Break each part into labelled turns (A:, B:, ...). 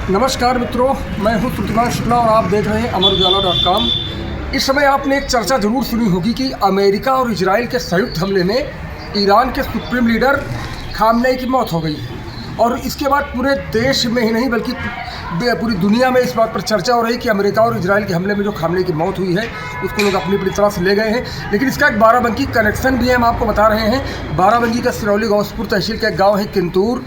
A: नमस्कार मित्रों, मैं हूं श्रुतिमान शुक्ला और आप देख रहे हैं अमरउजाला.com। इस समय आपने एक चर्चा जरूर सुनी होगी कि अमेरिका और इजराइल के संयुक्त हमले में ईरान के सुप्रीम लीडर खामनेई की मौत हो गई है। और इसके बाद पूरे देश में ही नहीं बल्कि पूरी दुनिया में इस बात पर चर्चा हो रही कि अमेरिका और इजराइल के हमले में जो खामनेई की मौत हुई है उसको लोग अपनी तरह से ले गए हैं। लेकिन इसका एक बाराबंकी कनेक्शन भी है, हम आपको बता रहे हैं। बाराबंकी का सिरौली गौसपुर तहसील का एक गाँव है किंतूर,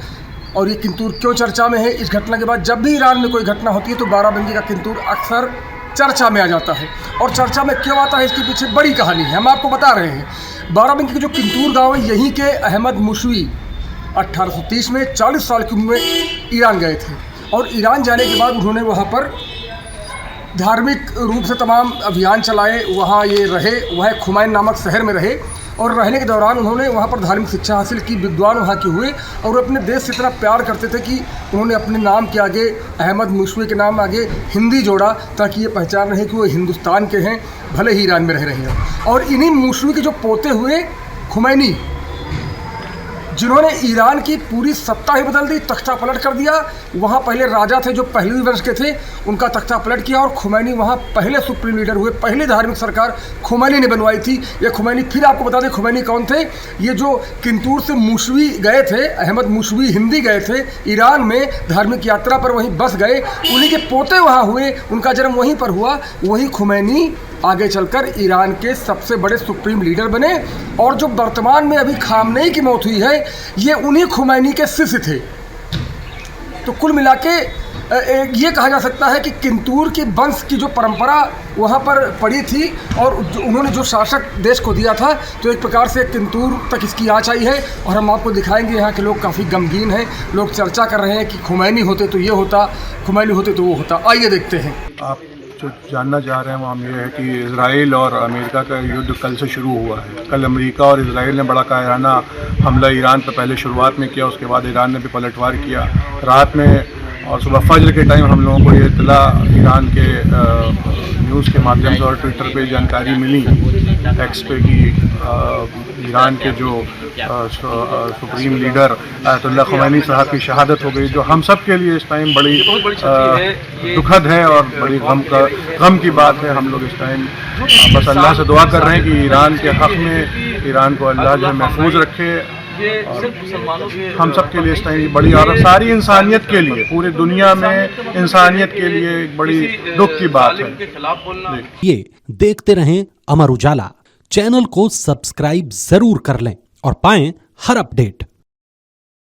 A: और ये किंतूर क्यों चर्चा में है? इस घटना के बाद जब भी ईरान में कोई घटना होती है तो बाराबंकी का किंतूर अक्सर चर्चा में आ जाता है। और चर्चा में क्यों आता है, इसके पीछे बड़ी कहानी है, हम आपको बता रहे हैं। बाराबंकी का जो किंतूर गांव है, यहीं के अहमद मुशवी 1830 में 40 साल की उम्र में ईरान गए थे। और ईरान जाने के बाद उन्होंने वहाँ पर धार्मिक रूप से तमाम अभियान चलाए। वहाँ ये रहे, वह खुमैन नामक शहर में रहे और रहने के दौरान उन्होंने वहाँ पर धार्मिक शिक्षा हासिल की, विद्वान वहाँ के हुए। और अपने देश से इतना प्यार करते थे कि उन्होंने अपने नाम के आगे, अहमद मुशवी के नाम आगे हिंदी जोड़ा, ताकि ये पहचान रहे कि वो हिंदुस्तान के हैं, भले ही ईरान में रह रहे हैं। और इन्हीं मुशवी के जो पोते हुए खुमैनी, जिन्होंने ईरान की पूरी सत्ता ही बदल दी, तख्ता पलट कर दिया। वहाँ पहले राजा थे जो पहलवी वंश के थे, उनका तख्ता पलट किया और खुमैनी वहाँ पहले सुप्रीम लीडर हुए। पहली धार्मिक सरकार खुमैनी ने बनवाई थी। ये खुमैनी, फिर आपको बता दें खुमैनी कौन थे। ये जो किंतूर से मुशवी गए थे, अहमद मुशवी हिंदी गए थे ईरान में धार्मिक यात्रा पर, वहीं बस गए, उन्हीं के पोते वहाँ हुए, उनका जन्म वहीं पर हुआ। वही खुमैनी आगे चलकर ईरान के सबसे बड़े सुप्रीम लीडर बने। और जो वर्तमान में अभी खामनेई की मौत हुई है, ये उन्हीं खुमैनी के शिष्य थे। तो कुल मिला के ये कहा जा सकता है कि किंतूर की वंश की जो परंपरा वहाँ पर पड़ी थी और उन्होंने जो शासक देश को दिया था, तो एक प्रकार से किंतूर तक इसकी आँच आई है। और हम आपको दिखाएंगे, यहाँ के लोग काफ़ी गमगीन हैं। लोग चर्चा कर रहे हैं कि खुमैनी होते तो ये होता, खुमैनी होते तो वो होता। आइए देखते हैं।
B: आप जो जानना चाह रहे हैं वो हम ये है कि इजराइल और अमेरिका का युद्ध कल से शुरू हुआ है। कल अमेरिका और इजराइल ने बड़ा कायराना हमला ईरान पर पहले शुरुआत में किया, उसके बाद ईरान ने भी पलटवार किया रात में। और सुबह फजर के टाइम हम लोगों को ये इत्तला ईरान के न्यूज़ के माध्यम से और ट्विटर पे जानकारी मिली, एक्स पे, कि ईरान के जो सुप्रीम लीडर आयतुल्लाह खुमैनी साहब की शहादत हो गई, जो हम सब के लिए इस टाइम बड़ी दुखद है और बड़ी गम की बात है। हम लोग इस टाइम बस अल्लाह से दुआ कर रहे हैं कि ईरान के हक़ में ईरान को अल्लाह जो है महफूज रखे। और हम सब के लिए इस टाइम बड़ी, और सारी इंसानियत के लिए, पूरी दुनिया में इंसानियत के लिए एक बड़ी दुख की बात है।
C: ये देखते रहें अमर उजाला, चैनल को सब्सक्राइब जरूर कर लें और पाएं हर अपडेट।